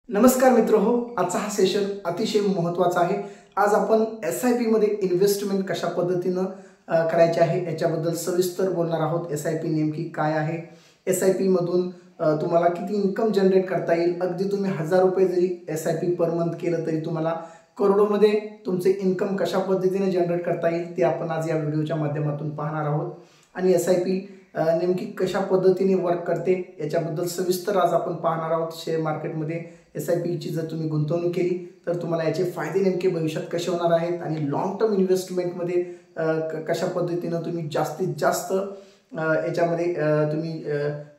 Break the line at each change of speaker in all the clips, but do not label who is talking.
नमस्कार मित्रहो, आजचा हा सेशन अतिशय महत्त्वाचा आहे। आज आपण SIP मध्ये इन्व्हेस्टमेंट कशा पद्धतीने करायची आहे याच्याबद्दल सविस्तर बोलणार आहोत। SIP नेमकी काय आहे, SIP मधून तुम्हाला किती इन्कम जनरेट करता येईल। अगदी तुम्ही 1000 रुपये जरी SIP पर मंथ केलं तरी तुम्हाला करोडोमध्ये तुमचे इन्कम कशा पद्धतीने जनरेट करता येईल ते आपण आज या व्हिडिओच्या माध्यमातून पाहणार आहोत। आणि SIP नेमकी कशा पद्धतीने वर्क करते याच्याबद्दल सविस्तर आज आपण पाहणार आहोत। शेअर मार्केटमध्ये SIP ची जर तुम्ही गुंतवणूक केली तर तुम्हाला याचे फायदे नेमके भविष्यात कसे होणार आहेत आणि लॉंग टर्म इन्व्हेस्टमेंटमध्ये कशा पद्धतीने तुम्ही जास्तीत जास्त याच्यामध्ये तुम्ही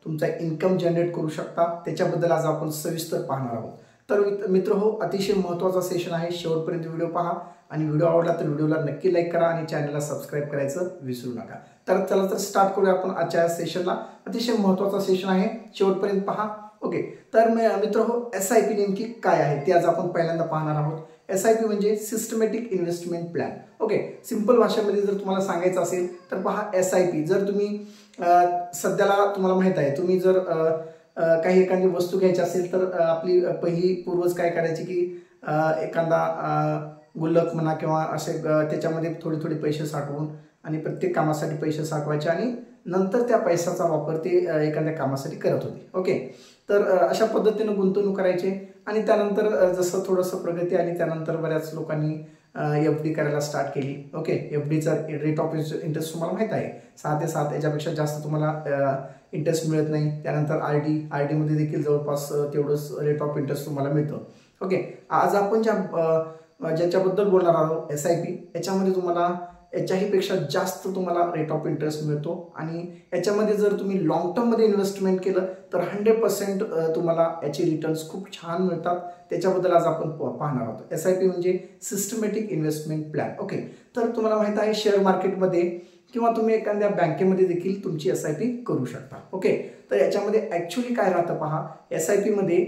तुमचा इन्कम जनरेट करू शकता त्याच्याबद्दल आज आपण सविस्तर पाहणार आहोत। तर मित्रहो, अतिशय महत्त्वाचा सेशन आहे। शेवटपर्यंत व्हिडिओ पहा आणि व्हिडिओ आवडला तर व्हिडिओला नक्की लाईक करा आणि चॅनलला सबस्क्राइब करायचं विसरू नका। तर चला तर स्टार्ट करूया आपण आजच्या सेशनला। अतिशय महत्त्वाचा सेशन आहे, शेवटपर्यंत पहा। ओके, तर मित्रहो, SIP नेमकी काय आहे ते आज आपण पहिल्यांदा पाहणार आहोत। SIP म्हणजे systematic investment plan. Okay, simple भाषेमध्ये जर तुम्हाला सांगायचं असेल तर पहा, SIP जर तुम्ही सध्याला तुम्हाला माहित आहे, तुम्ही जर काही एखादी वस्तू घ्यायची असेल तर आपली पहिली पूर्वज काय करायची की एखादा गुल्लक म्हणा किंवा असे त्याच्यामध्ये थोडे थोडे पैसे साठवून आणि प्रत्येक कामासाठी पैसे साठवायचे आणि नंतर त्या पैशाचा वापर ते एखाद्या कामासाठी करत होते। ओके, तर अशा पद्धतीने गुंतवणूक करायचे आणि त्यानंतर जसं थोडंसं प्रगती आली त्यानंतर बऱ्याच लोकांनी FD करायला स्टार्ट केली। ओके, FDचा रेट ऑफ इंटरेस्ट तुम्हाला माहित आहे 6 ते 7, याच्यापेक्षा जास्त तुम्हाला इंटरेस्ट मिळत नाही। त्यानंतर RD मध्ये देखील जवळपास तेवढंच रेट ऑफ इंटरेस्ट तुम्हाला मिळतं। ओके, आज आपण ज्याच्याबद्दल बोलणार आहोत SIP, याच्यामध्ये तुम्हाला याच्याही पेक्षा जास्त तुम्हाला रेट ऑफ इंटरेस्ट मिळतो आणि याच्यामध्ये जर तुम्ही लॉंग टर्म मध्ये इन्व्हेस्टमेंट केलं तर 100% तुम्हाला याचे रिटर्न्स खूप छान मिळतात। त्याच्याबद्दल आज आपण पाहणार आहोत। SIP म्हणजे सिस्टमॅटिक इन्व्हेस्टमेंट प्लॅन। ओके, तर तुम्हाला माहित आहे शेअर मार्केटमध्ये किंवा तुम्ही एखाद्या बँकेमध्ये देखील तुमची SIP करू शकता। ओके, तर याच्यामध्ये ऍक्च्युअली काय राहतं पहा, SIP मध्ये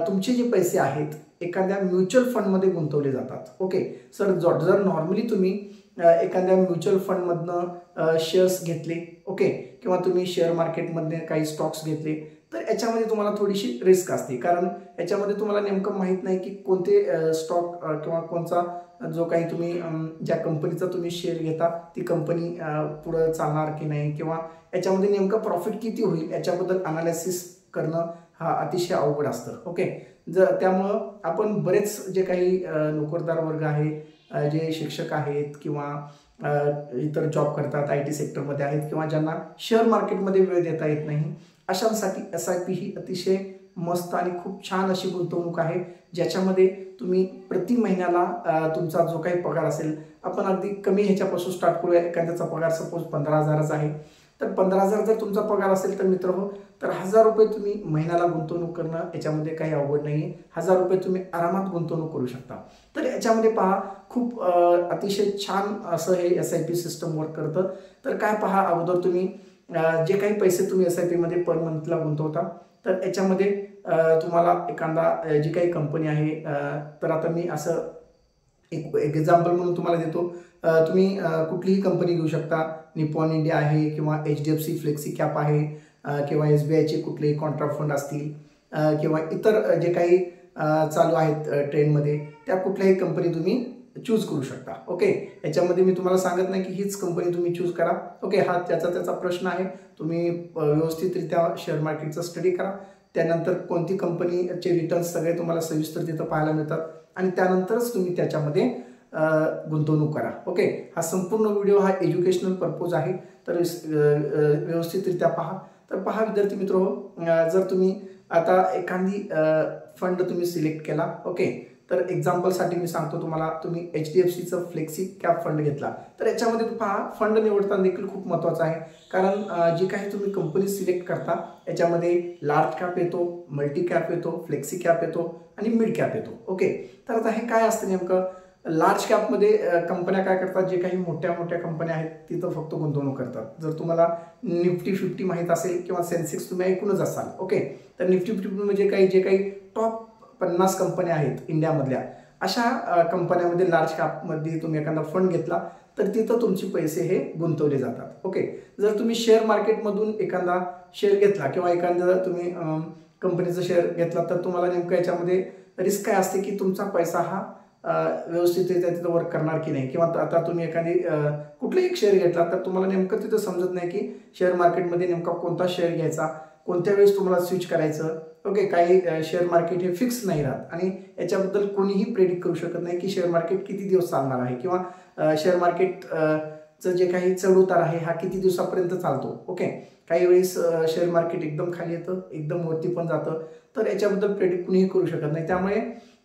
तुमचे जे पैसे आहेत एखाद्या म्युच्युअल फंड मध्ये गुंतवले जातात। ओके सर, जर नॉर्मली तुम्ही एखाद्या म्युच्युअल फंड मधनं शेअर्स घेतले, ओके, किंवा तुम्ही शेअर मार्केटमध्ये काही स्टॉक्स घेतले तर याच्यामध्ये तुम्हाला थोडीशी रिस्क असते, कारण याच्यामध्ये तुम्हाला नेमकं माहित नाही की कोणते स्टॉक किंवा कोणचा जो काही तुम्ही ज्या कंपनीचा तुम्ही शेअर घेता ती कंपनी पुढे चालणार की नाही किंवा याच्यामध्ये नेमकं प्रॉफिट किती होईल याच्याबद्दल अनालिसिस करणं हा अतिशय अवघड असतं। ओके, त्यामुळं आपण बरेच जे काही नोकरदार वर्ग आहे, जे शिक्षक आहेत किंवा इतर जॉब करतात, IT सेक्टरमध्ये आहेत किंवा ज्यांना शेअर मार्केटमध्ये वेळ देता येत नाही, अशांसाठी SIP ही अतिशय मस्त आणि खूप छान अशी गुंतवणूक आहे, ज्याच्यामध्ये तुम्ही प्रति महिन्याला तुमचा जो काही पगार असेल, आपण अगदी कमी ह्याच्यापासून स्टार्ट करूया। एखाद्याचा पगार सपोज 15,000 आहे, तर 15,000 जर तुमचा पगार असेल तर मित्रहो, तर 1000 रुपये तुम्ही महिन्याला गुंतवणूक करणं याच्यामध्ये काही अवघड नाही। 1000 रुपये तुम्ही आरामात गुंतवणूक करू शकता। तर याच्यामध्ये पहा, खूप अतिशय छान असं हे SIP सिस्टम वर्क करतं। तर काय पहा, अगोदर तुम्ही जे काही पैसे तुम्ही SIP मध्ये पर मंथला गुंतवता तर याच्यामध्ये तुम्हाला एखादा जी काही कंपनी आहे, तर आता मी असं एक एक्झाम्पल म्हणून तुम्हाला देतो, तुम्ही कुठलीही कंपनी घेऊ शकता। निपॉन इंडिया आहे किंवा HDFC फ्लेक्सी कॅप आहे किंवा SBI चे कुठलेही कॉन्ट्रा फंड असतील किंवा इतर जे काही चालू आहेत ट्रेंडमध्ये, त्या कुठल्याही कंपनी तुम्ही चूज करू शकता। ओके, याच्यामध्ये मी तुम्हाला सांगत नाही की हीच कंपनी तुम्ही चूज करा। ओके, हा त्याचा प्रश्न आहे। तुम्ही व्यवस्थितरित्या शेअर मार्केटचा स्टडी करा, त्यानंतर कोणती कंपनीचे रिटर्न्स सगळे तुम्हाला सविस्तर तिथं पाहायला मिळतात आणि त्यानंतरच तुम्ही त्याच्यामध्ये गुंतवणूक करा। ओके, हा संपूर्ण व्हिडिओ हा एज्युकेशनल पर्पज आहे, तर व्यवस्थितरित्या पहा। तर पहा विद्यार्थी मित्रहो, जर तुम्ही आता एखादी फंड तुम्ही सिलेक्ट केला, ओके, तर एक्झाम्पलसाठी मी सांगतो तुम्हाला, तुम्ही HDFCचं फ्लेक्सी कॅप फंड घेतला तर याच्यामध्ये पहा, फंड निवडताना देखील खूप महत्त्वाचं आहे, कारण जी काही तुम्ही कंपनी सिलेक्ट करता याच्यामध्ये लार्ज कॅप येतो, मल्टी कॅप येतो, फ्लेक्सी कॅप येतो आणि मिड कॅप येतो। ओके, तर आता हे काय असतं नेमकं, लार्ज कॅपमध्ये कंपन्या काय करतात, जे काही मोठ्या मोठ्या कंपन्या आहेत तिथं फक्त गुंतवणूक करतात। जर तुम्हाला निफ्टी 50 माहीत असेल किंवा सेन्सेक्स तुम्ही ऐकूनच असाल, ओके, तर निफ्टी 50 म्हणजे जे काही टॉप 50 कंपन्या आहेत इंडियामधल्या, अशा कंपन्यामध्ये लार्ज कॅपमध्ये तुम्ही एखादा फंड घेतला तर तिथं तुमचे पैसे हे गुंतवले जातात। ओके, जर तुम्ही शेअर मार्केटमधून एखादा शेअर घेतला किंवा एखादा तुम्ही कंपनीचं शेअर घेतला तर तुम्हाला नेमकं याच्यामध्ये रिस्क काय असते की तुमचा पैसा हा व्यवस्थितरित्या तिथं वर्क करणार की नाही, किंवा आता तुम्ही एखादी कुठलाही एक शेअर घेतला तर तुम्हाला नेमकं तिथं समजत नाही की शेअर मार्केटमध्ये नेमका कोणता शेअर घ्यायचा, कोणत्या वेळेस तुम्हाला स्विच करायचं. ओके, काही शेअर मार्केट हे फिक्स नाही राहत आणि याच्याबद्दल कोणीही प्रेडिक्ट करू शकत नाही की शेअर मार्केट किती दिवस चालणार आहे, किंवा शेअर मार्केटचं जे काही चढउतार आहे हा किती दिवसापर्यंत चालतो. ओके, काही वेळेस शेअर मार्केट एकदम खाली येतं, एकदम वरती पण जातं, तर याच्याबद्दल प्रेडिक्ट कुणीही करू शकत नाही. त्यामुळे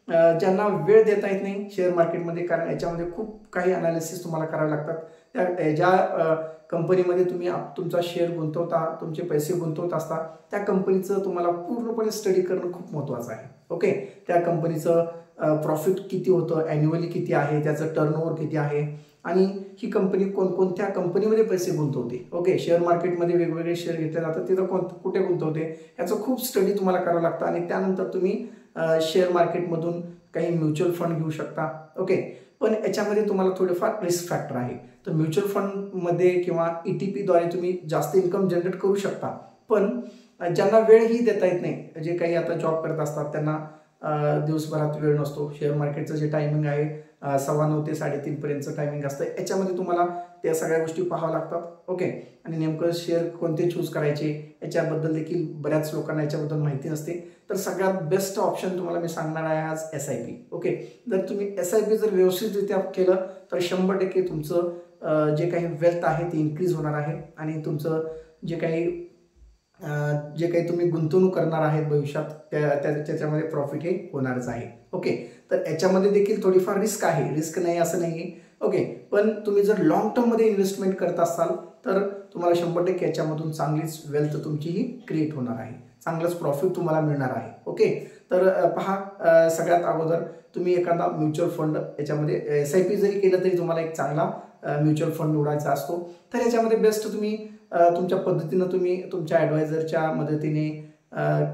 ज्यांना वेळ देता येत नाही शेअर मार्केटमध्ये, कारण याच्यामध्ये खूप काही अनालिसिस तुम्हाला करावे लागतात. त्या ज्या कंपनीमध्ये तुम्ही तुमचा शेअर गुंतवता, तुमचे पैसे गुंतवत असता, त्या कंपनीचं तुम्हाला पूर्णपणे स्टडी करणं खूप महत्त्वाचं आहे. ओके, त्या कंपनीचं प्रॉफिट किती होतं, ॲन्युअली किती आहे, त्याचं टर्नओव्हर किती आहे, आणि ही कंपनी कोणकोणत्या कंपनीमध्ये पैसे गुंतवते. ओके, शेअर मार्केटमध्ये वेगवेगळे शेअर घेतले जातात, तिथं कुठे गुंतवते याचं खूप स्टडी तुम्हाला करावं लागतं. आणि त्यानंतर तुम्ही शेअर मार्केटमधून काही म्युच्युअल फंड घेऊ शकता. ओके, पण याच्यामध्ये तुम्हाला थोडेफार रिस्क फॅक्टर आहे. तर म्युच्युअल फंडमध्ये किंवा ETPद्वारे तुम्ही जास्त इन्कम जनरेट करू शकता, पण ज्यांना वेळही देता येत नाही, जे काही आता जॉब करत असतात त्यांना दिवसभरात वेळ नसतो. शेअर मार्केटचं जे टायमिंग आहे 9:15 ते 3:30 पर्यंतचं टायमिंग असतं, याच्यामध्ये तुम्हाला त्या सगळ्या गोष्टी पाहाव्या लागतात. ओके, आणि नेमकं शेअर कोणते चूज करायचे याच्याबद्दल देखील बऱ्याच लोकांना याच्याबद्दल माहिती नसते. तर सगळ्यात बेस्ट ऑप्शन तुम्हाला मी सांगणार आहे आज SIP. ओके, जर तुम्ही SIP जर व्यवस्थितरित्या केलं तर 100% तुमचं जे काही वेल्थ आहे ते इन्क्रीज होणार आहे, आणि तुमचं जे काही तुम्ही गुंतवणूक करणार आहेत भविष्यात त्याच्यामध्ये प्रॉफिट हे होणारच आहे. ओके, तर याच्यामध्ये देखील थोडीफार रिस्क आहे, रिस्क नाही असं नाही आहे. ओके, पण तुम्ही जर लॉंग टर्ममध्ये इन्व्हेस्टमेंट करत असाल तर तुम्हाला 100% याच्यामधून चांगलीच वेल्थ तुमचीही क्रिएट होणार आहे, चांगलंच प्रॉफिट तुम्हाला मिळणार आहे. ओके, तर पहा, सगळ्यात अगोदर तुम्ही एखादा म्युच्युअल फंड याच्यामध्ये SIP जरी केलं तरी तुम्हाला एक चांगला म्युच्युअल फंड निवडायचा असतो. तर याच्यामध्ये बेस्ट तुम्ही तुमच्या पद्धतीनं तुम्ही तुमच्या ॲडवायझरच्या मदतीने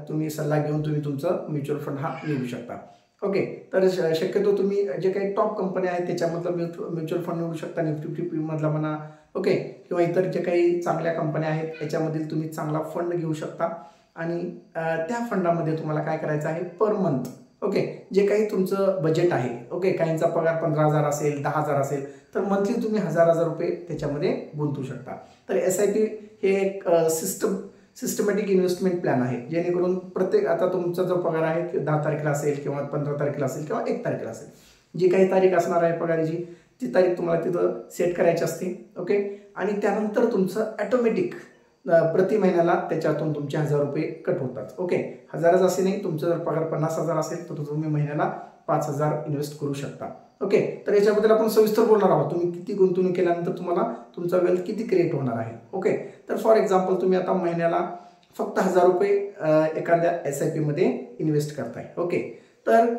तुम्ही सल्ला घेऊन तुम्ही तुमचं म्युच्युअल फंड हा निवडू शकता. ओके, तर शक्यतो तुम्ही जे काही टॉप कंपन्या आहेत त्याच्यामधलं म्युच्युअल फंड निवडू शकता, निफ्टी 50 मधला म्हणा. ओके, किंवा इतर जे काही चांगल्या कंपन्या आहेत याच्यामधील तुम्ही चांगला फंड घेऊ शकता, आणि त्या फंडामध्ये तुम्हाला काय करायचं आहे, पर मंथ ओके जे काही तुमचं बजेट आहे. ओके, काहींचा पगार 15,000 असेल, 10,000 असेल, तर मंथली तुम्ही 1,000 रुपये त्याच्यामध्ये गुंतवू शकता. तर SIP हे एक सिस्टमॅटिक इन्व्हेस्टमेंट प्लॅन आहे, जेणेकरून प्रत्येक आता तुमचा जो पगार आहे 10 तारखेला असेल किंवा 15 तारखेला असेल किंवा 1 तारखेला असेल, जी काही तारीख असणार आहे पगाराची ती तारीख तुम्हाला तिथं सेट करायची असते. ओके, आणि त्यानंतर तुमचं ॲटोमॅटिक प्रति महिन्याला त्याच्यातून तुमचे 1,000 रुपये कट होतात. ओके, 1,000च असे नाही, तुमचा जर पगार 50,000 असेल तर तुम्ही महिन्याला 5,000 इन्व्हेस्ट करू शकता. ओके, तर याच्याबद्दल आपण सविस्तर बोलणार आहोत, तुम्ही किती गुंतवणूक केल्यानंतर तुम्हाला तुमचा वेल्थ किती क्रिएट होणार आहे. ओके, तर फॉर एक्झाम्पल तुम्ही आता महिन्याला फक्त 1,000 रुपये एखाद्या SIP मध्ये इन्व्हेस्ट करताय. ओके, तर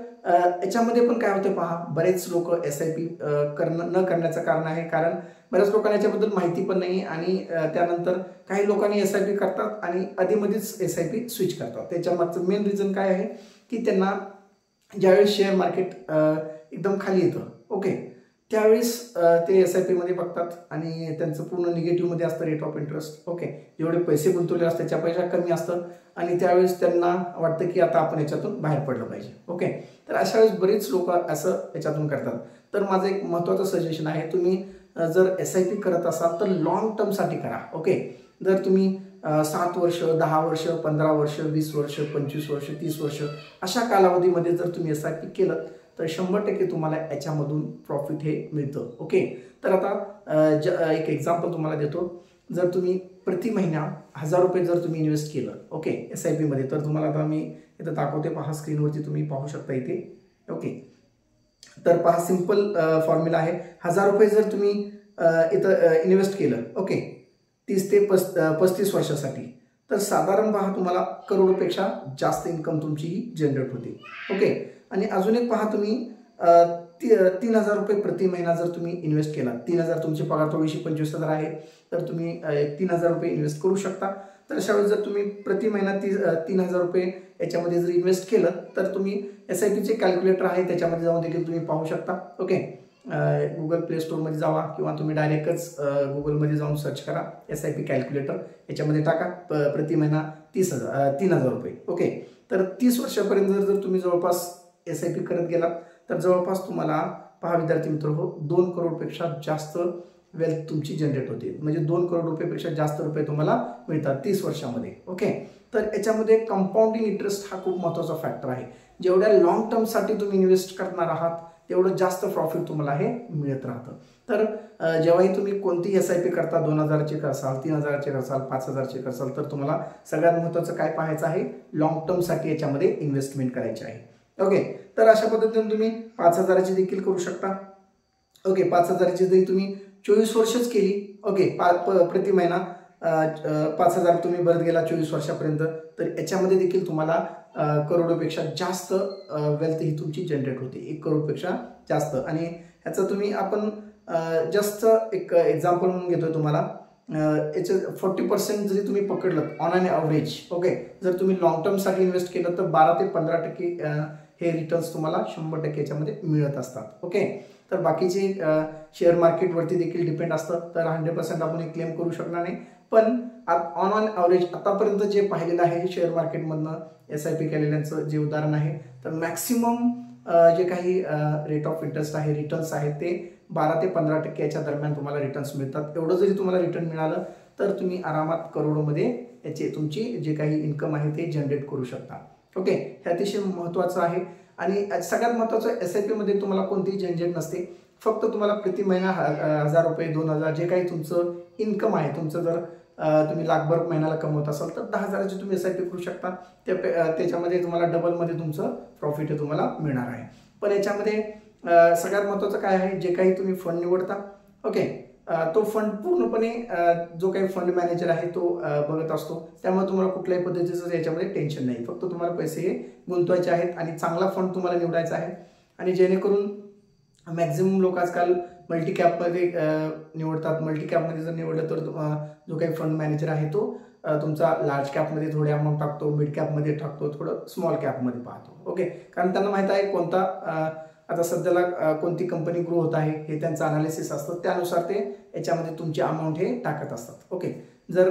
याच्यामध्ये पण काय होतं पहा, बरेच लोक SIP न करण्याचं कारण आहे, कारण बऱ्याच लोकांना याच्याबद्दल माहिती पण नाही, आणि त्यानंतर काही लोकांनी SIP करतात आणि आधीमध्येच SIP स्विच करतात. त्याच्यामागचं मेन रिझन काय आहे की त्यांना ज्यावेळेस शेअर मार्केट एकदम खाली येतं, ओके, त्यावेळेस ते SIP मध्ये बघतात आणि त्यांचं पूर्ण निगेटिव्हमध्ये असतं रेट ऑफ इंटरेस्ट. ओके, जेवढे पैसे गुंतवले असतात त्याच्यापेक्षा कमी असतं, आणि त्यावेळेस त्यांना वाटतं की आता आपण याच्यातून बाहेर पडलं पाहिजे. ओके, तर अशा वेळेस बरीच लोक असं याच्यातून करतात. तर माझं एक महत्त्वाचं सजेशन आहे, तुम्ही जर SIP करत असाल तर लॉंग टर्मसाठी करा. ओके, जर तुम्ही 7 वर्ष, 10 वर्ष, 15 वर्ष, 20 वर्ष, 25 वर्ष, 30 वर्ष अशा कालावधीमध्ये जर तुम्ही SIP केलं तर 100% तुम्हाला याच्यामधून प्रॉफिट हे मिळतं. ओके, तर आता एक एक्झाम्पल तुम्हाला देतो. जर तुम्ही प्रति महिना 1,000 रुपये जर तुम्ही इन्व्हेस्ट केलं ओके SIP मध्ये, तर तुम्हाला आता मी इथं दाखवते, पहा स्क्रीनवरती तुम्ही पाहू शकता इथे. ओके, तर पहा सिंपल फॉर्म्युला आहे. 1,000 रुपये जर तुम्ही इथं इन्व्हेस्ट केलं ओके 30 ते 35 वर्षासाठी, तर साधारण पहा तुम्हाला करोडोपेक्षा जास्त इन्कम तुमची जनरेट होते. ओके, आणि अजून एक पहा, तुम्ही 3,000 रुपये प्रति महिना जर तुम्ही इन्व्हेस्ट केला, 3,000 तुमची पगार थोडीशी 25,000 आहे, तर तुम्ही 3,000 रुपये इन्व्हेस्ट करू शकता. तर अशा वेळेस जर तुम्ही प्रति महिना 3,000 रुपये याच्यामध्ये जर इन्व्हेस्ट केलं तर तुम्ही SIPचे कॅल्क्युलेटर आहे त्याच्यामध्ये जाऊन देखील तुम्ही पाहू शकता. ओके, गुगल प्ले स्टोअरमध्ये जावा किंवा तुम्ही डायरेक्टच गुगलमध्ये जाऊन सर्च करा SIP कॅल्क्युलेटर, याच्यामध्ये टाका प्रति महिना 3,000 रुपये. ओके, तर 30 वर्षापर्यंत जर तुम्ही जवळपास SIP करत गेलात तर जवळपास तुम्हाला पहा विद्यार्थी मित्र हो 2 करोडपेक्षा जास्त वेल्थ तुमची जनरेट होते. म्हणजे 2 करोड रुपयेपेक्षा जास्त रुपये तुम्हाला मिळतात 30 वर्षामध्ये. ओके, तर याच्यामध्ये कंपाऊंडिंग इंटरेस्ट हा खूप महत्त्वाचा फॅक्टर आहे. जेवढ्या लॉंग टर्मसाठी तुम्ही इन्व्हेस्ट करणार आहात तेवढं जास्त प्रॉफिट तुम्हाला हे मिळत राहतं. तर जेव्हाही तुम्ही कोणती SIP करता 2,000ची करसाल, 3,000ची करसाल, 5,000ची करसाल, तर तुम्हाला सगळ्यात महत्त्वाचं काय पाहायचं आहे, लॉंग टर्मसाठी याच्यामध्ये इन्व्हेस्टमेंट करायची आहे. ओके, तर अशा पद्धतीने तुम्ही 5,000ची देखील करू शकता. ओके, 5,000ची जरी तुम्ही 24 वर्षच केली, ओके, प्रति महिना 5,000 तुम्ही भरत गेला 24 वर्षापर्यंत, तर याच्यामध्ये देखील तुम्हाला करोडोपेक्षा जास्त वेल्थ ही तुमची जनरेट होते, 1 करोडपेक्षा जास्त. आणि ह्याचं तुम्ही आपण जस्ट एक एक्झाम्पल म्हणून घेतोय तुम्हाला. याचं 40% जरी तुम्ही पकडलं ऑन अन ॲव्हरेज, ओके, जर तुम्ही लॉंग टर्मसाठी इन्व्हेस्ट केलं तर 12 ते 15% हे रिटर्न्स तुम्हाला 100% याच्यामध्ये मिळत असतात. ओके, तर बाकीचे शेअर मार्केटवरती देखील डिपेंड असतं, तर 100% आपण एक क्लेम करू शकणार नाही. पण ऑन ऑन ॲव्हरेज आतापर्यंत जे पाहिलेलं आहे शेअर मार्केटमधनं SIP केलेल्यांचं जे उदाहरण आहे, तर मॅक्सिमम जे काही रेट ऑफ इंटरेस्ट आहे, रिटर्न्स आहेत, ते 12 ते 15% याच्या दरम्यान तुम्हाला रिटर्न्स मिळतात. एवढं जरी तुम्हाला रिटर्न मिळालं तर तुम्ही आरामात करोडोमध्ये याचे तुमची जे काही इन्कम आहे ते जनरेट करू शकता. ओके, हे अतिशय महत्त्वाचं आहे. आणि सगळ्यात महत्त्वाचं SIP मध्ये तुम्हाला कोणतीही झंझट नसते. फक्त तुम्हाला प्रति महिना 1,000 रुपये, 2,000 जे काही तुमचं इन्कम आहे, तुमचं जर तुम्ही लाखभर महिन्याला कमवत असाल तर 10,000ची तुम्ही SIP करू शकता. त्याच्यामध्ये तुम्हाला डबलमध्ये तुमचं प्रॉफिट तुम्हाला मिळणार आहे. पण याच्यामध्ये सगळ्यात महत्त्वाचं काय आहे, जे काही तुम्ही फंड निवडता, ओके, तो फंड पूर्णपणे जो काही फंड मॅनेजर आहे तो बघत असतो. त्यामुळे तुम्हाला कुठल्याही पद्धतीचं याच्यामध्ये टेन्शन नाही. फक्त तुम्हाला पैसे हे गुंतवायचे आहेत आणि चांगला फंड तुम्हाला निवडायचा आहे. आणि जेणेकरून मॅक्झिमम लोक आजकाल मल्टी कॅपमध्ये निवडतात. मल्टी कॅपमध्ये जर निवडलं तर जो काही फंड मॅनेजर आहे तो तुमचा लार्ज कॅपमध्ये थोडे अमाऊंट टाकतो, मिड कॅपमध्ये टाकतो, थोडं स्मॉल कॅपमध्ये पाहतो. ओके, कारण त्यांना माहित आहे कोणता आता सध्याला कोणती कंपनी ग्रो होत आहे हे त्यांचं अनालिसिस असतं, त्यानुसार ते याच्यामध्ये तुमची अमाऊंट हे टाकत असतात. ओके, जर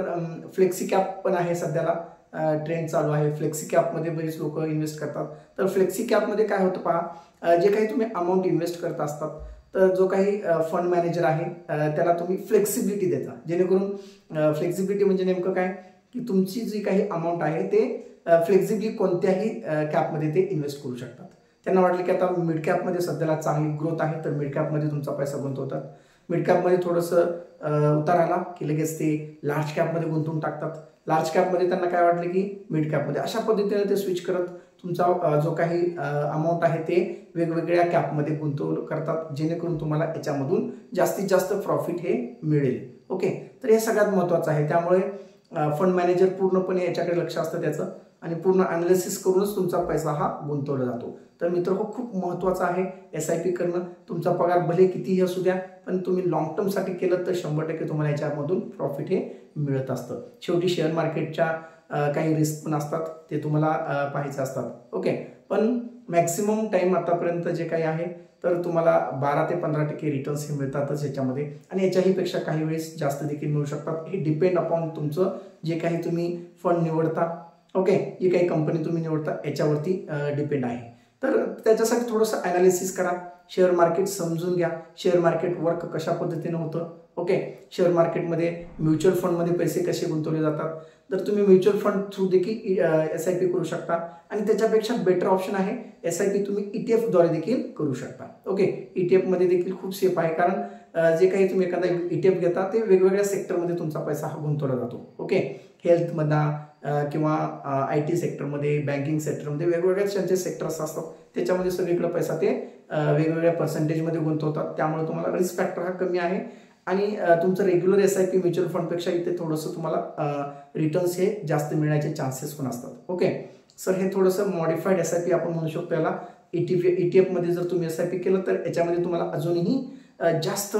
फ्लेक्सी कॅप पण आहे सध्याला ट्रेंड चालू आहे, फ्लेक्सी कॅपमध्ये बरीच लोक इन्व्हेस्ट करतात. तर फ्लेक्सी कॅपमध्ये काय होतं पहा, जे काही तुम्ही अमाऊंट इन्व्हेस्ट करत असतात तर जो काही फंड मॅनेजर आहे त्याला तुम्ही फ्लेक्सिबिलिटी देता. जेणेकरून फ्लेक्सिबिलिटी म्हणजे नेमकं काय, की तुमची जी काही अमाऊंट आहे ते फ्लेक्सिबली कोणत्याही कॅपमध्ये ते इन्व्हेस्ट करू शकतात. त्यांना वाटलं की आता मिड कॅपमध्ये सध्याला चांगली ग्रोथ आहे तर मिड कॅपमध्ये तुमचा पैसा गुंतवतात. मिड कॅपमध्ये थोडंसं उतार आला की लगेच ते लार्ज कॅपमध्ये गुंतवून टाकतात. लार्ज कॅपमध्ये त्यांना काय वाटलं की मिड कॅपमध्ये, अशा पद्धतीने ते स्विच करत तुमचा जो काही अमाऊंट आहे ते वेगवेगळ्या कॅपमध्ये गुंतवणूक करतात, जेणेकरून तुम्हाला याच्यामधून जास्तीत जास्त प्रॉफिट हे मिळेल. ओके, तर हे सगळ्यात महत्त्वाचं आहे. त्यामुळे फंड मॅनेजर पूर्णपणे याच्याकडे लक्ष असतं त्याचं आणि पूर्ण अनालिसिस करूनच तुमचा पैसा हा गुंतवला जातो. तर मित्र हो, खूप महत्त्वाचं आहे SIP करणं. तुमचा पगार भले कितीही असू द्या, पण तुम्ही लॉंग टर्मसाठी केलं तर 100% तुम्हाला याच्यामधून प्रॉफिट हे मिळत असतं. शेवटी शेअर मार्केटच्या काही रिस्क पण असतात, ते तुम्हाला पाहायचे असतात. ओके, पण मॅक्सिमम टाइम आतापर्यंत जे काही आहे तर तुम्हाला 12 ते 15% रिटर्न्स हे मिळतातच याच्यामध्ये, आणि याच्याही पेक्षा काही वेळेस जास्त देखील मिळू शकतात. हे डिपेंड अपॉन तुमचं जे काही तुम्ही फंड निवडता, ओके, जी काही कंपनी तुम्ही निवडता याच्यावरती डिपेंड आहे. तर त्याच्यासाठी थोडंसं अनालिसिस करा, शेअर मार्केट समजून घ्या, शेअर मार्केट वर्क कशा पद्धतीनं होतं. ओके, शेअर मार्केटमध्ये म्युच्युअल फंडमध्ये पैसे कसे गुंतवले जातात, तर तुम्ही म्युच्युअल फंड थ्रू देखील SIP करू शकता. आणि त्याच्यापेक्षा बेटर ऑप्शन आहे SIP तुम्ही ETF द्वारे देखील करू शकता. ओके, ETF मध्ये देखील खूप सेफ आहे, कारण जे काही तुम्ही एखादा ETF घेता ते वेगवेगळ्या सेक्टरमध्ये तुमचा पैसा हा गुंतवला जातो. ओके, हेल्थमधला किंवा IT सेक्टरमध्ये, बँकिंग सेक्टरमध्ये वेगवेगळ्या त्यांचे सेक्टर्स असतात, त्याच्यामध्ये सगळीकडे पैसा ते वेगवेगळ्या पर्सेंटेजमध्ये गुंतवतात. त्यामुळे तुम्हाला रिस्क फॅक्टर हा कमी आहे आणि तुमचं रेग्युलर SIP म्युच्युअल फंडपेक्षा इथे थोडंसं तुम्हाला रिटर्न्स हे जास्त मिळण्याचे चान्सेस पण असतात. ओके सर, हे थोडंसं मॉडिफाईड SIP आपण म्हणू शकतो याला. ETF मध्ये जर तुम्ही SIP केलं तर याच्यामध्ये तुम्हाला अजूनही जास्त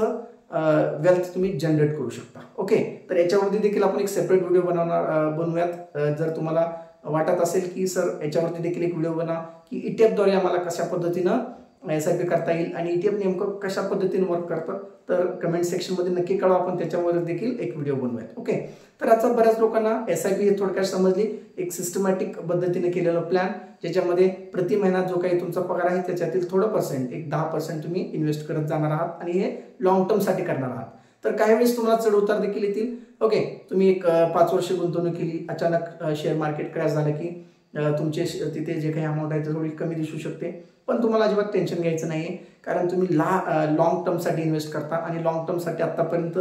वेल्थ तुम्ही जनरेट करू शकता. ओके, तर याच्यावरती देखील आपण एक सेपरेट व्हिडिओ बनवूयात. जर तुम्हाला वाटत असेल की सर याच्यावरती देखील एक व्हिडिओ बनवा की ETF द्वारे आम्हाला कशा पद्धतीनं SIP करता येईल आणि ETF नेमकं कशा पद्धतीने वर्क करतं तर कमेंट सेक्शनमध्ये नक्की कळवा, आपण त्याच्यावर देखील एक व्हिडिओ बनवूयात. ओके, तर आता बऱ्याच लोकांना SIP हे थोडक्यात समजली, एक सिस्टमॅटिक पद्धतीने केलेलं प्लॅन, ज्याच्यामध्ये प्रति महिना जो काही तुमचा पगार आहे त्याच्यातील थोडं पर्सेंट, एक 10% तुम्ही इन्व्हेस्ट करत जाणार आहात आणि हे लॉंग टर्मसाठी करणार आहात. तर काही वेळेस तुम्हाला चढ उतार देखील येतील. ओके, तुम्ही एक 5 वर्ष गुंतवणूक केली, अचानक शेअर मार्केट क्रॅश झालं की तुमचे तिथे जे काही अमाऊंट आहे ते थोडी कमी दिसू शकते, पण तुम्हाला अजिबात टेन्शन घ्यायचं नाहीये, कारण तुम्ही लॉंग टर्मसाठी इन्व्हेस्ट करता आणि लॉंग टर्मसाठी आतापर्यंत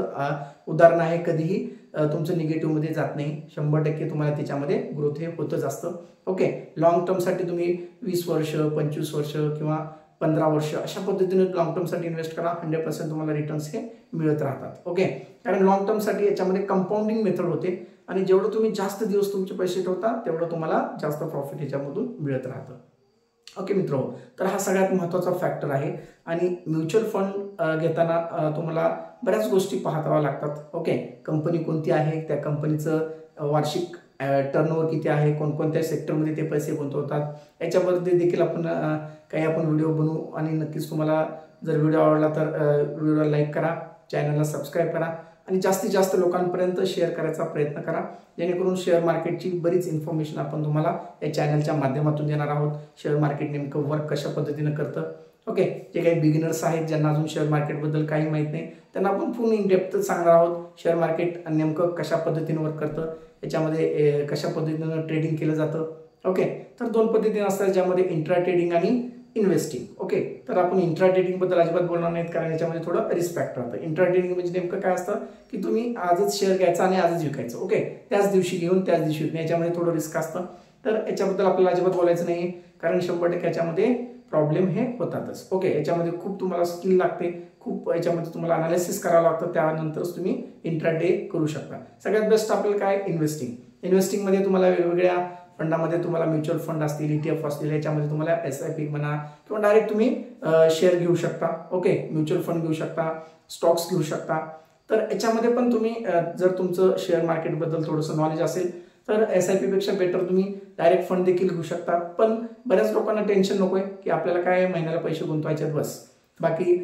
उदाहरण आहे कधीही तुमचं निगेटिव्हमध्ये जात नाही. 100% तुम्हाला त्याच्यामध्ये ग्रोथ हे होतच असतं. ओके, लॉंग टर्मसाठी तुम्ही 20 वर्ष, 25 वर्ष किंवा 15 वर्ष अशा पद्धतीने लॉंग टर्मसाठी इन्व्हेस्ट करा, 100% तुम्हाला रिटर्न्स हे मिळत राहतात. ओके, कारण लॉंग टर्मसाठी याच्यामध्ये कंपाऊंडिंग मेथड होते आणि जेवढं तुम्ही जास्त दिवस तुमचे पैसे ठेवता तेवढं तुम्हाला जास्त प्रॉफिट याच्यामधून मिळत राहतं. ओके मित्रो, तर हा सगळ्यात महत्त्वाचा फॅक्टर आहे आणि म्युच्युअल फंड घेताना तुम्हाला बऱ्याच गोष्टी पाहताव्या लागतात. ओके, कंपनी कोणती आहे, त्या कंपनीचं वार्षिक टर्नओव्हर किती आहे, कोणकोणत्या सेक्टरमध्ये ते पैसे गुंतवतात, याच्यावरती देखील आपण व्हिडिओ बनवू आणि नक्कीच तुम्हाला जर व्हिडिओ आवडला तर व्हिडिओला लाईक करा, चॅनलला सबस्क्राईब करा आणि जास्तीत जास्त लोकांपर्यंत शेअर करायचा प्रयत्न करा, जेणेकरून शेअर मार्केटची बरीच इन्फॉर्मेशन आपण तुम्हाला या चॅनलच्या माध्यमातून देणार आहोत. शेअर मार्केट नेमकं वर्क कशा पद्धतीनं करतं. ओके, जे काही बिगिनर्स आहेत ज्यांना अजून शेअर मार्केटबद्दल काही माहीत नाही त्यांना आपण पूर्ण इन डेप्थ सांगणार आहोत. शेअर मार्केट नेमकं कशा पद्धतीने वर्क करतं, याच्यामध्ये कशा पद्धतीनं ट्रेडिंग केलं जातं. ओके, तर 2 पद्धतीने असतात, ज्यामध्ये इंट्रा ट्रेडिंग आणि इन्व्हेस्टिंग. ओके, तर आपण इंट्रा ट्रेडिंग बद्दल अजिबात बोलणार नाहीत, कारण याच्यामध्ये थोडं रिस्क फॅक्टर राहतं. इंट्रा ट्रेडिंग म्हणजे नेमकं काय असतं की तुम्ही आजच शेअर घ्यायचा आणि आजच विकायचं. ओके, त्याच दिवशी घेऊन त्याच दिवशी विकणं, याच्यामध्ये थोडं रिस्क असतं. तर याच्याबद्दल आपल्याला अजिबात बोलायचं नाही, कारण 100% याच्यामध्ये प्रॉब्लेम हे होतातच. ओके, याच्यामध्ये खूप तुम्हाला स्किल लागते, खूप याच्यामध्ये तुम्हाला अनालिसिस करावं लागतं, त्यानंतरच तुम्ही इंट्रा डे करू शकता. सगळ्यात बेस्ट आपल्याला काय, इन्व्हेस्टिंगमध्ये तुम्हाला वेगवेगळ्या फंडामध्ये तुम्हाला म्युच्युअल फंड असतील, ETF असतील, याच्यामध्ये तुम्हाला SIP म्हणा किंवा डायरेक्ट तुम्ही शेअर घेऊ शकता. ओके, म्युच्युअल फंड घेऊ शकता, स्टॉक्स घेऊ शकता. तर याच्यामध्ये पण तुम्ही जर तुमचं शेअर मार्केटबद्दल थोडंसं नॉलेज असेल तर SIP पेक्षा बेटर तुम्ही डायरेक्ट फंड देखील घेऊ शकता. पण बऱ्याच लोकांना टेन्शन नकोय की आपल्याला काय महिन्याला पैसे गुंतवायचे आहेत बस, बाकी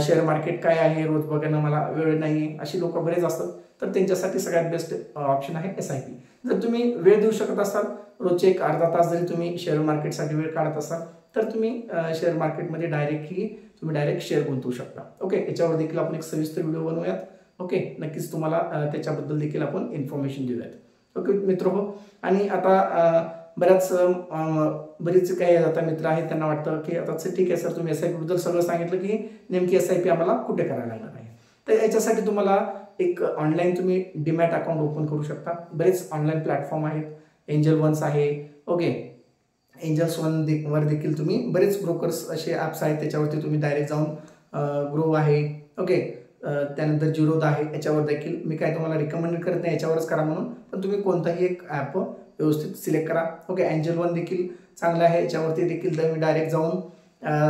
शेअर मार्केट काय आहे रोज बघणं मला वेळ नाही, अशी लोक बरेच असतात. तर त्यांच्यासाठी सगळ्यात बेस्ट ऑप्शन आहे SIP. जर तुम्ही वेळ देऊ शकत असाल, रोजचे एक अर्धा तास जरी तुम्ही शेअर मार्केटसाठी वेळ काढत असाल तर तुम्ही शेअर मार्केटमध्ये डायरेक्ट शेअर गुंतवू शकता. ओके, याच्यावर देखील आपण एक सविस्तर व्हिडिओ बनवूयात. ओके, नक्कीच तुम्हाला त्याच्याबद्दल देखील आपण इन्फॉर्मेशन देऊयात. ओके मित्रहो, आणि आता बरेच काही आता मित्र आहेत त्यांना वाटतं की आता ठीक आहे सर, तुम्ही SIP बद्दल सगळं सांगितलं की नेमकी SIP आम्हाला कुठे करायला लागणार आहे. तर याच्यासाठी तुम्हाला एक ऑनलाईन तुम्ही डीमॅट अकाउंट ओपन करू शकता. बरेच ऑनलाईन प्लॅटफॉर्म आहेत, एंजल वन्स आहे. ओके, एंजल्स वर देखील तुम्ही बरेच ब्रोकर्स असे ॲप्स आहेत, त्याच्यावरती तुम्ही डायरेक्ट जाऊन ग्रो आहे. ओके, त्यानंतर जिरोदा आहे, याच्यावर देखील मी काय तुम्हाला रिकमेंड करत नाही याच्यावरच करा म्हणून, पण तुम्ही कोणताही एक ॲप व्यवस्थित सिलेक्ट करा. ओके, एंजल वन देखील चांगलं आहे, याच्यावरती देखील तुम्ही डायरेक्ट जाऊन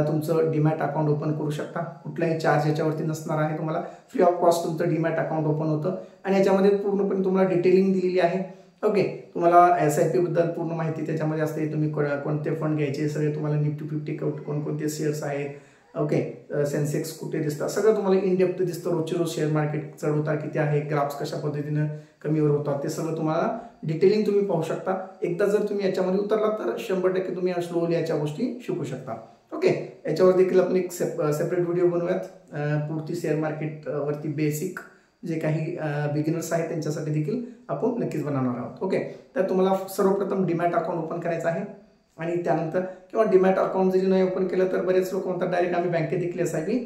तुमचं डीमॅट अकाउंट ओपन करू शकता. कुठलाही चार्ज याच्यावरती नसणार आहे, तुम्हाला फ्री ऑफ कॉस्ट तुमचं डीमॅट अकाउंट ओपन होतं आणि याच्यामध्ये पूर्णपणे तुम्हाला डिटेलिंग दिलेली आहे. ओके, तुम्हाला SIP बद्दल पूर्ण माहिती त्याच्यामध्ये असते, तुम्ही कोणते फंड घ्यायचे सगळे तुम्हाला, निफ्टी 50 कोणकोणते शेअर्स आहेत. ओके, सेन्सेक्स कुठे दिसतात सगळं तुम्हाला इन डेप्थ दिसतं. रोजचे रोज शेअर मार्केट चढ उतार किती आहे, ग्राफ्स कशा पद्धतीनं कमीवर होतात, ते सगळं तुम्हाला डिटेलिंग तुम्ही पाहू शकता. एकदा जर तुम्ही याच्यामध्ये उतरलात तर 100% तुम्ही स्लोली याच्या गोष्टी शिकू शकता. ओके, याच्यावर देखील आपण एक सेपरेट व्हिडिओ बनवूयात. पूर्ती शेअर मार्केट वरती बेसिक जे काही बिगिनर्स आहेत त्यांच्यासाठी देखील आपण नक्कीच बनवणार आहोत. ओके, तर तुम्हाला सर्वप्रथम डीमॅट अकाउंट ओपन करायचं आहे आणि त्यानंतर किंवा डीमॅट अकाउंट जरी नाही ओपन केलं तर बरेच लोक म्हणतात डायरेक्ट आम्ही बँकेत देखील SIP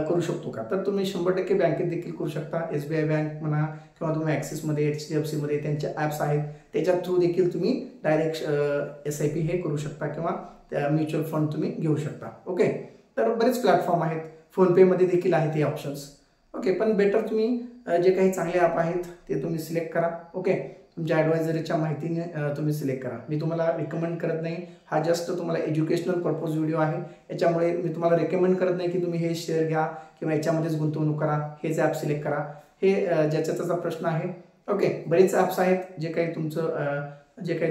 करू शकतो का, तर तुम्ही 100% बँकेत देखील करू शकता. SBI बँक म्हणा किंवा तुम्ही ॲक्सिसमध्ये, HDFC मध्ये त्यांचे ॲप्स आहेत, त्याच्या थ्रू देखील तुम्ही डायरेक्ट SIP हे करू शकता किंवा म्युच्युअल फंड तुम्ही घेऊ शकता. ओके, तर बरेच प्लॅटफॉर्म आहेत, फोनपेमध्ये देखील आहेत हे ऑप्शन्स. ओके, पण बेटर तुम्ही जे काही चांगले ॲप आहेत ते तुम्ही सिलेक्ट करा. ओके, तुमच्या ॲडवायझरीच्या माहितीने तुम्ही सिलेक्ट करा. मी तुम्हाला रिकमेंड करत नाही, हा जस्ट तुम्हाला एज्युकेशनल पर्पज व्हिडिओ आहे, याच्यामुळे मी तुम्हाला रिकमेंड करत नाही की तुम्ही हे शेअर घ्या किंवा याच्यामध्येच गुंतवणूक करा, हेच ॲप सिलेक्ट करा, हे ज्याचा त्याचा प्रश्न आहे. ओके, बरेच ॲप्स आहेत, जे काही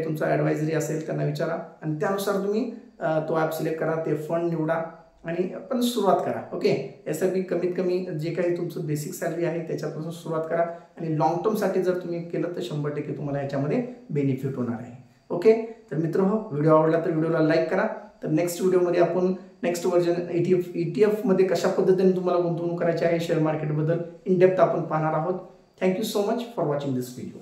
तुमचं ॲडवायझरी असेल त्यांना विचारा आणि त्यानुसार तुम्ही तो ॲप सिलेक्ट करा, ते फंड निवडा. आणि आपण सुरुवात करा. ओके, SIP कमीत कमी जे काही तुमचं बेसिक सॅलरी आहे त्याच्यापासून सुरुवात करा आणि लॉंग टर्मसाठी जर तुम्ही केलं तर 100% तुम्हाला याच्यामध्ये बेनिफिट होणार आहे. ओके, तर मित्रांनो, व्हिडिओ आवडला तर व्हिडिओला लाईक करा. तर नेक्स्ट व्हिडिओमध्ये आपण नेक्स्ट व्हर्जन ETF मध्ये कशा पद्धतीने तुम्हाला गुंतवणूक करायची आहे शेअर मार्केटबद्दल इन डेप्थ आपण पाहणार आहोत. Thank you so much for watching this video.